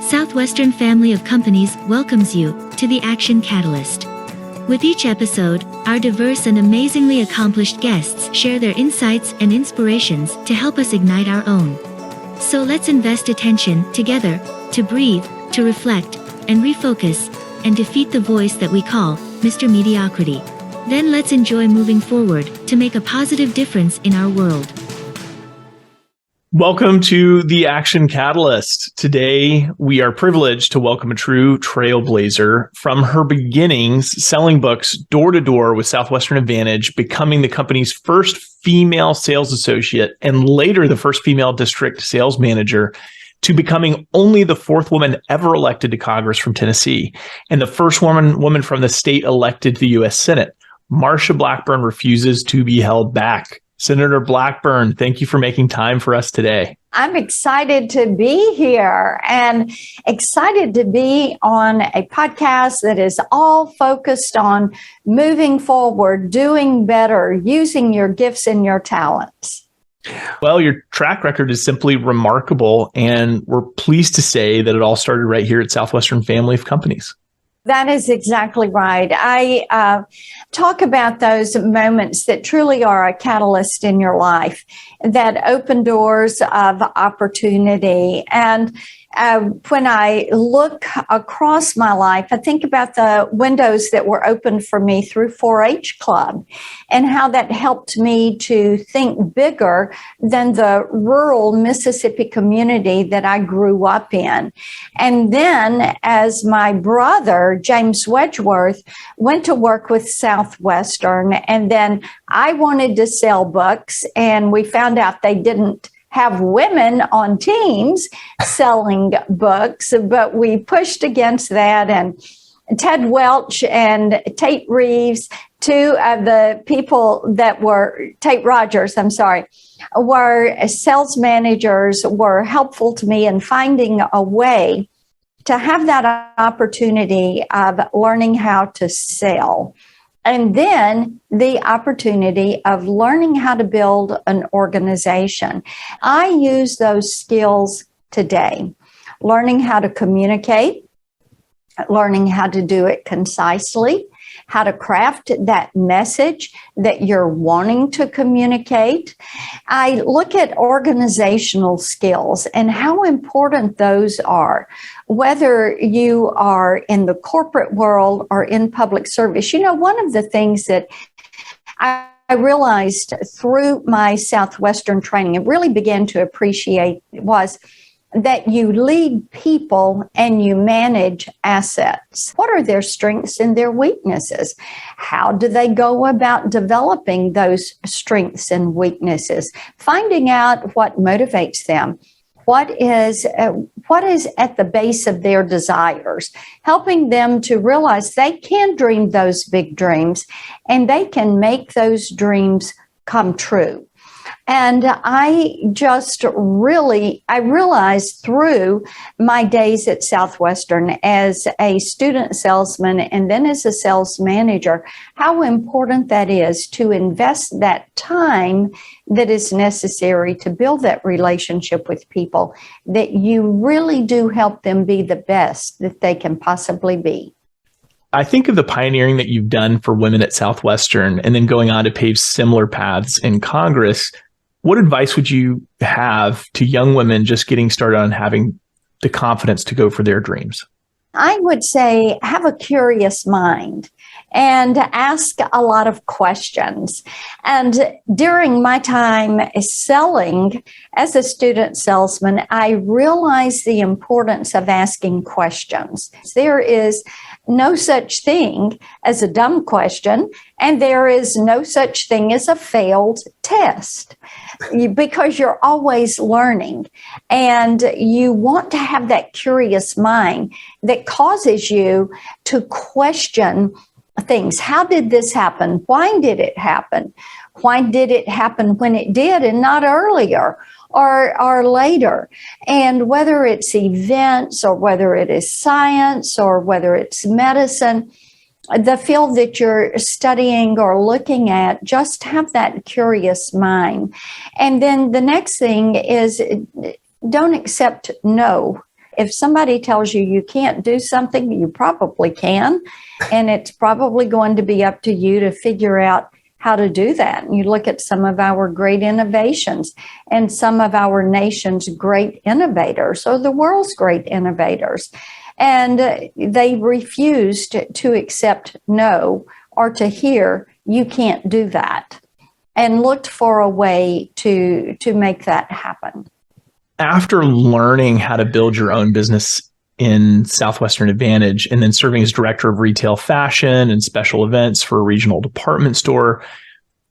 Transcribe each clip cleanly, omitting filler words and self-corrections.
Southwestern family of companies welcomes you to the Action Catalyst. With each episode, our diverse and amazingly accomplished guests share their insights and inspirations to help us ignite our own. So let's invest attention together to breathe, to reflect, and refocus, and defeat the voice that we call Mr. Mediocrity. Then let's enjoy moving forward to make a positive difference in our world. Welcome to the Action Catalyst. Today, we are privileged to welcome a true trailblazer. From her beginnings, selling books door to door with Southwestern Advantage, becoming the company's first female sales associate, and later the first female district sales manager, to becoming only the fourth woman ever elected to Congress from Tennessee, and the first woman from the state elected to the U.S. Senate. Marsha Blackburn refuses to be held back. Senator Blackburn, thank you for making time for us today. I'm excited to be here and excited to be on a podcast that is all focused on moving forward, doing better, using your gifts and your talents. Well, your track record is simply remarkable, and we're pleased to say that it all started right here at Southwestern Family of Companies. That is exactly right. I talk about those moments that truly are a catalyst in your life, that open doors of opportunity. And when I look across my life, I think about the windows that were opened for me through 4-H Club and how that helped me to think bigger than the rural Mississippi community that I grew up in. And then as my brother, James Wedgeworth, went to work with Southwestern, and then I wanted to sell books, and we found out they didn't have women on teams selling books, but we pushed against that. And Ted Welch and Tate Reeves, two of the people that were, Tate Rogers, were sales managers, were helpful to me in finding a way to have that opportunity of learning how to sell. And then the opportunity of learning how to build an organization. I use those skills today, learning how to communicate, learning how to do it concisely, how to craft that message that you're wanting to communicate. I look at organizational skills and how important those are, whether you are in the corporate world or in public service. You know, one of the things that I realized through my Southwestern training and really began to appreciate was that you lead people and you manage assets. What are their strengths and their weaknesses? How do they go about developing those strengths and weaknesses? Finding out what motivates them. What is at the base of their desires, helping them to realize they can dream those big dreams and they can make those dreams come true. And I realized through my days at Southwestern as a student salesman and then as a sales manager, how important that is to invest that time that is necessary to build that relationship with people, that you really do help them be the best that they can possibly be. I think of the pioneering that you've done for women at Southwestern and then going on to pave similar paths in Congress. What advice would you have to young women just getting started on having the confidence to go for their dreams? I would say have a curious mind and ask a lot of questions. And during my time selling as a student salesman, I realized the importance of asking questions. There is no such thing as a dumb question, and there is no such thing as a failed test, because you're always learning, and you want to have that curious mind that causes you to question things. How did this happen? Why did it happen? Why did it happen when it did and not earlier or later? And whether it's events or whether it is science or whether it's medicine, the field that you're studying or looking at, just have that curious mind. And then the next thing is don't accept no if somebody tells you you can't do something, you probably can. And it's probably going to be up to you to figure out how to do that. And you look at some of our great innovations and some of our nation's great innovators or the world's great innovators. And they refused to accept no or to hear you can't do that, and looked for a way to make that happen. After learning how to build your own business in Southwestern Advantage and then serving as director of retail fashion and special events for a regional department store,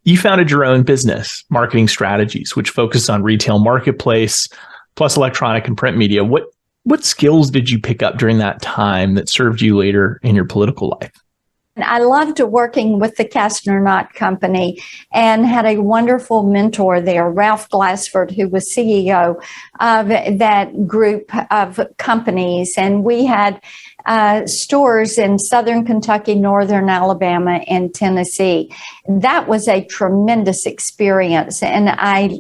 you founded your own business, Marketing Strategies, which focused on retail marketplace plus electronic and print media. What skills did you pick up during that time that served you later in your political life? I loved working with the Kastner Knott Company and had a wonderful mentor there, Ralph Glassford, who was CEO of that group of companies. And we had stores in Southern Kentucky, Northern Alabama, and Tennessee. That was a tremendous experience. And I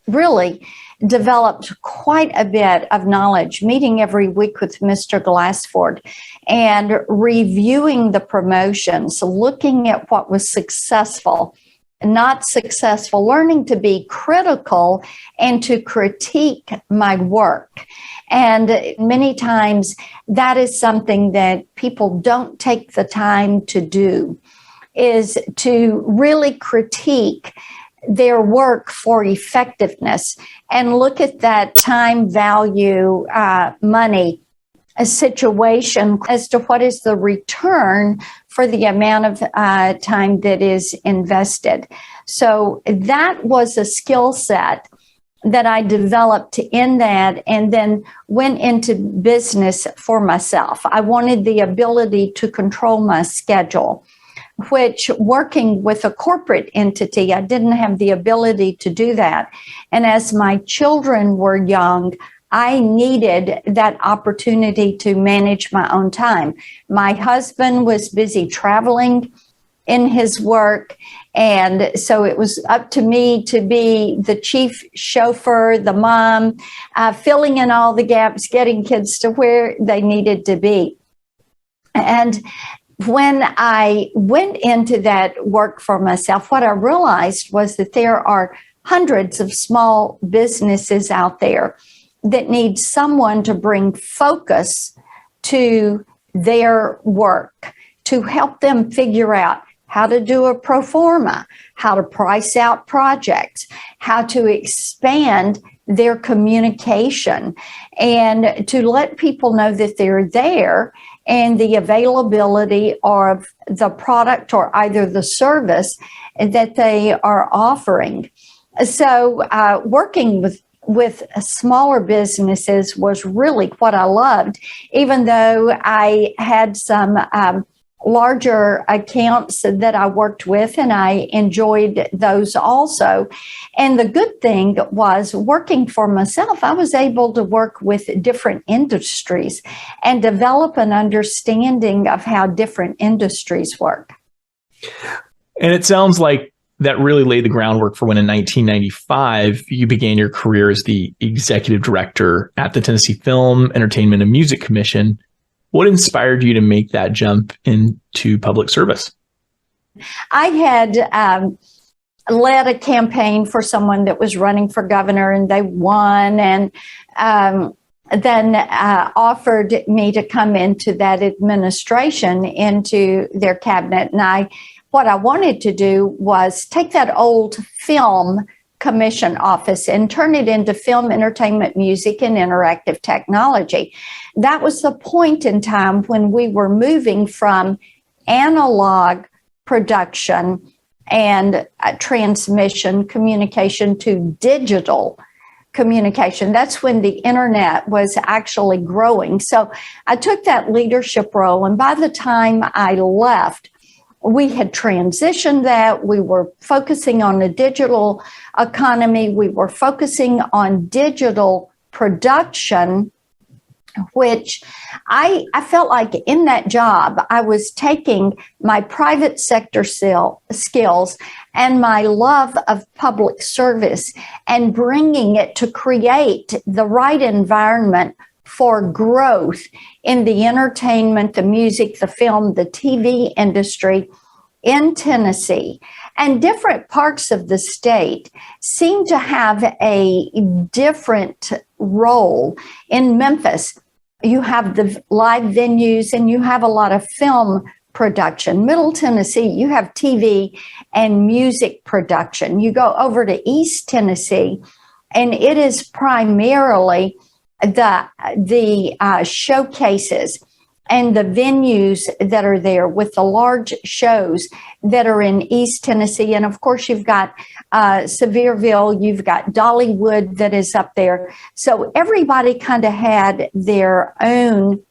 really developed quite a bit of knowledge, meeting every week with Mr. Glassford and reviewing the promotions, looking at what was successful, not successful, learning to be critical and to critique my work. And many times that is something that people don't take the time to do, is to really critique their work for effectiveness and look at that time value, money, a situation as to what is the return for the amount of time that is invested. So that was a skill set that I developed in that, and then went into business for myself. I wanted the ability to control my schedule, which working with a corporate entity, I didn't have the ability to do that. And as my children were young, I needed that opportunity to manage my own time. My husband was busy traveling in his work, and so it was up to me to be the chief chauffeur, the mom, filling in all the gaps, getting kids to where they needed to be. And when I went into that work for myself, what I realized was that there are hundreds of small businesses out there that need someone to bring focus to their work, to help them figure out how to do a pro forma, how to price out projects, how to expand their communication, and to let people know that they're there and the availability of the product or either the service that they are offering. So working with smaller businesses was really what I loved, even though I had some larger accounts that I worked with, and I enjoyed those also. And the good thing was, working for myself, I was able to work with different industries and develop an understanding of how different industries work. And it sounds like that really laid the groundwork for when in 1995, you began your career as the executive director at the Tennessee Film, Entertainment, and Music Commission. What inspired you to make that jump into public service? I had led a campaign for someone that was running for governor, and they won, and then offered me to come into that administration, into their cabinet. And what I wanted to do was take that old film commission office and turn it into film, entertainment, music, and interactive technology. That was the point in time when we were moving from analog production and transmission communication to digital communication. That's when the internet was actually growing. So I took that leadership role, and by the time I left, we had transitioned that. We were focusing on the digital economy. We were focusing on digital production, which I felt like in that job, I was taking my private sector skills and my love of public service and bringing it to create the right environment for growth in the entertainment, the music, the film, the TV industry in Tennessee. And different parts of the state seem to have a different role. In Memphis, you have the live venues and you have a lot of film production. Middle Tennessee, you have TV and music production. You go over to East Tennessee, and it is primarily the showcases and the venues that are there with the large shows that are in East Tennessee. And of course, you've got Sevierville, you've got Dollywood that is up there. So everybody kind of had their own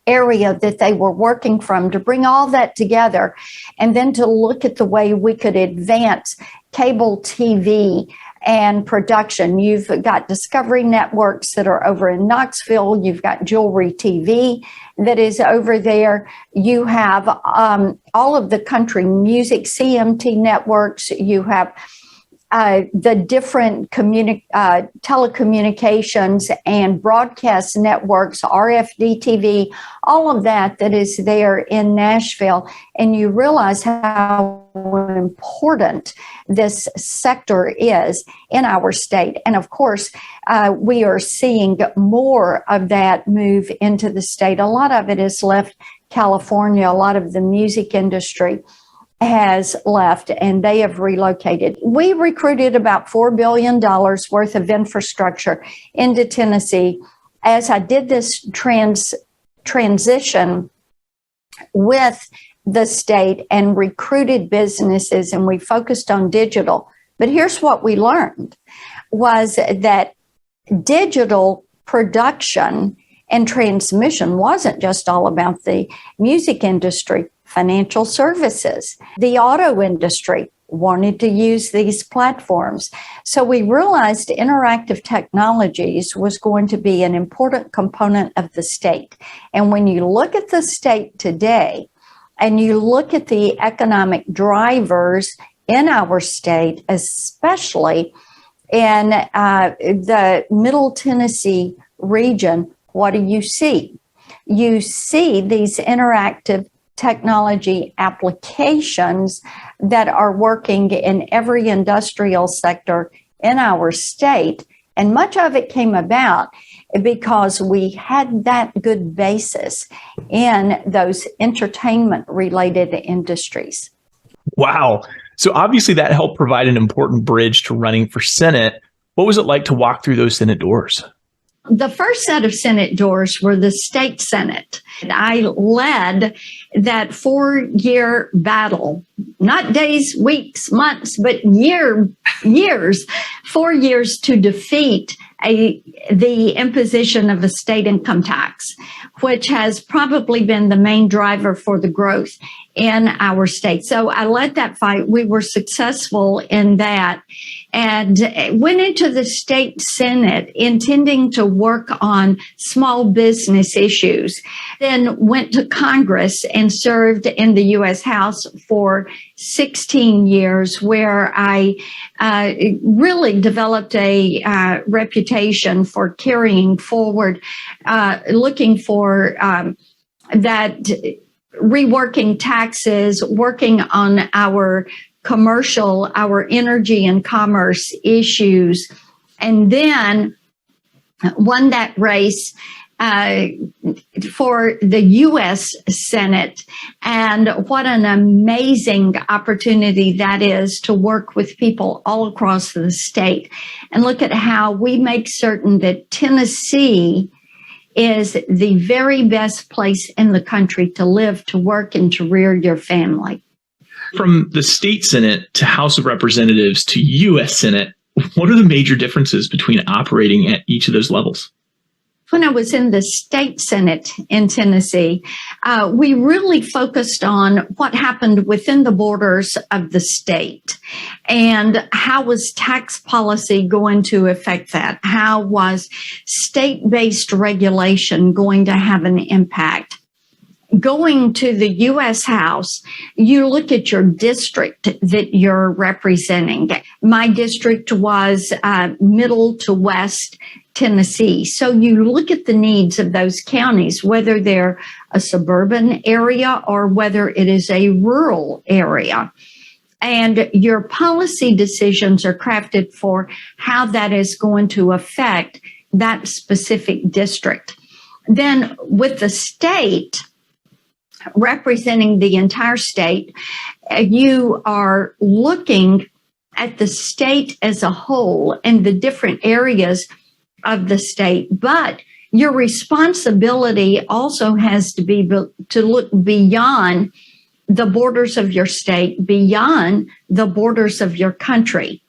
area that they were working from to bring all that together, and then to look at the way we could advance cable TV and production. You've got Discovery Networks that are over in Knoxville. You've got Jewelry TV that is over there. You have all of the country music, CMT networks. You have the different telecommunications and broadcast networks, RFD TV, all of that is there in Nashville. And you realize how important this sector is in our state. And of course, we are seeing more of that move into the state. A lot of it has left California. A lot of the music industry has left, and they have relocated. We recruited about $4 billion worth of infrastructure into Tennessee as I did this transition with the state and recruited businesses, and we focused on digital. But here's what we learned was that digital production and transmission wasn't just all about the music industry. Financial services, the auto industry wanted to use these platforms. So we realized interactive technologies was going to be an important component of the state. And when you look at the state today and you look at the economic drivers in our state, especially in the Middle Tennessee region, what do you see? You see these interactive technology applications that are working in every industrial sector in our state. And much of it came about because we had that good basis in those entertainment related industries. Wow. So obviously that helped provide an important bridge to running for Senate. What was it like to walk through those Senate doors? The first set of Senate doors were the state Senate. I led that 4-year battle, not days, weeks, months, but years, 4 years to defeat the imposition of a state income tax, which has probably been the main driver for the growth in our state. So I led that fight. We were successful in that and went into the state Senate intending to work on small business issues, then went to Congress and served in the U.S. House for 16 years, where I really developed a reputation for carrying forward, looking for that reworking taxes, working on our commercial, our energy and commerce issues, and then won that race for the U.S. Senate. And what an amazing opportunity that is to work with people all across the state and look at how we make certain that Tennessee is the very best place in the country to live, to work, and to rear your family. From the state Senate to House of Representatives to U.S. Senate, what are the major differences between operating at each of those levels? When I was in the state Senate in Tennessee, we really focused on what happened within the borders of the state and how was tax policy going to affect that? How was state-based regulation going to have an impact? going to the U.S. House, you look at your district that you're representing. My district was middle to west Tennessee. So you look at the needs of those counties, whether they're a suburban area or whether it is a rural area. And your policy decisions are crafted for how that is going to affect that specific district. Then with the state, representing the entire state, you are looking at the state as a whole and the different areas of the state, but your responsibility also has to be to look beyond the borders of your state, beyond the borders of your country.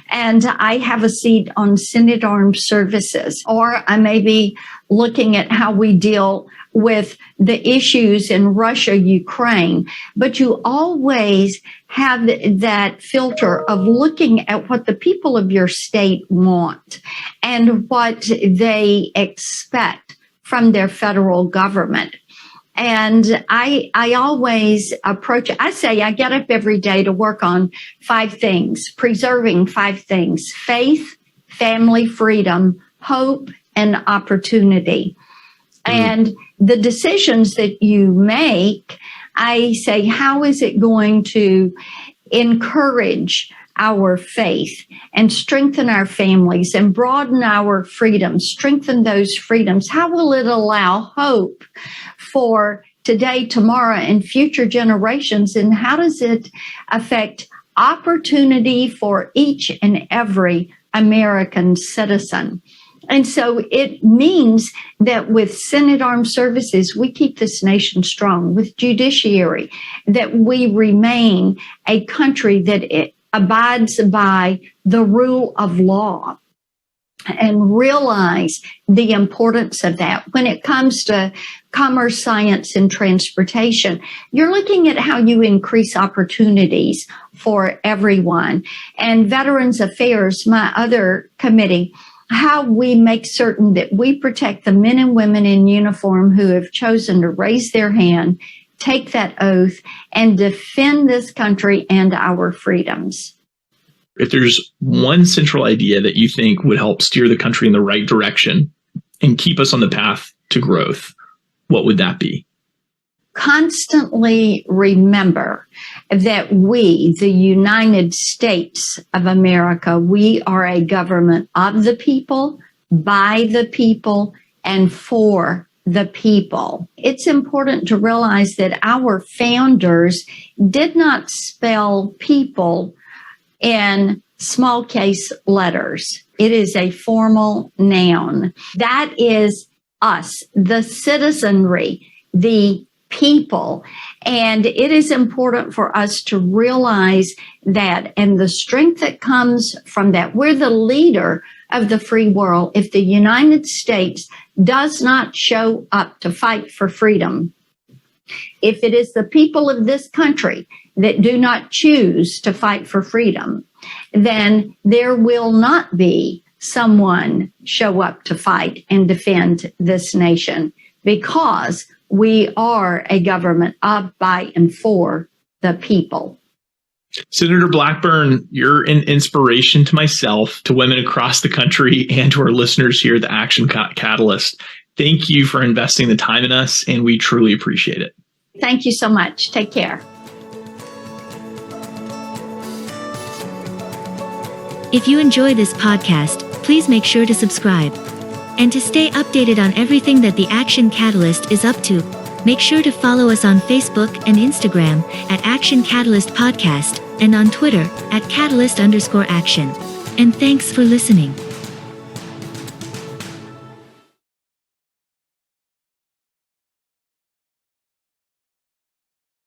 And I have a seat on Senate Armed Services, or I may be looking at how we deal with the issues in Russia, Ukraine, but you always have that filter of looking at what the people of your state want and what they expect from their federal government. And I always approach it. I say I get up every day to work on 5 things, preserving 5 things: faith, family, freedom, hope, and opportunity. And the decisions that you make, I say, how is it going to encourage our faith and strengthen our families and broaden our freedoms, strengthen those freedoms? How will it allow hope for today, tomorrow, and future generations? And how does it affect opportunity for each and every American citizen? And so it means that with Senate Armed Services, we keep this nation strong. With judiciary, that we remain a country that it abides by the rule of law, and realize the importance of that. When it comes to commerce, science, and transportation, you're looking at how you increase opportunities for everyone. And Veterans Affairs, my other committee, how we make certain that we protect the men and women in uniform who have chosen to raise their hand, take that oath, and defend this country and our freedoms. If there's one central idea that you think would help steer the country in the right direction and keep us on the path to growth, what would that be? Constantly remember that we, the United States of America, we are a government of the people, by the people, and for the people. It's important to realize that our founders did not spell people in small case letters. It is a formal noun. That is us, the citizenry, the people. And it is important for us to realize that, and the strength that comes from that. We're the leader of the free world. If the United States does not show up to fight for freedom, if it is the people of this country that do not choose to fight for freedom, then there will not be someone show up to fight and defend this nation, because we are a government of, by, and for the people. Senator Blackburn, you're an inspiration to myself, to women across the country, and to our listeners here at the Action Catalyst. Thank you for investing the time in us, and we truly appreciate it. Thank you so much. Take care. If you enjoy this podcast, please make sure to subscribe. And to stay updated on everything that the Action Catalyst is up to, make sure to follow us on Facebook and Instagram at Action Catalyst Podcast, and on Twitter at Catalyst_Action. And thanks for listening.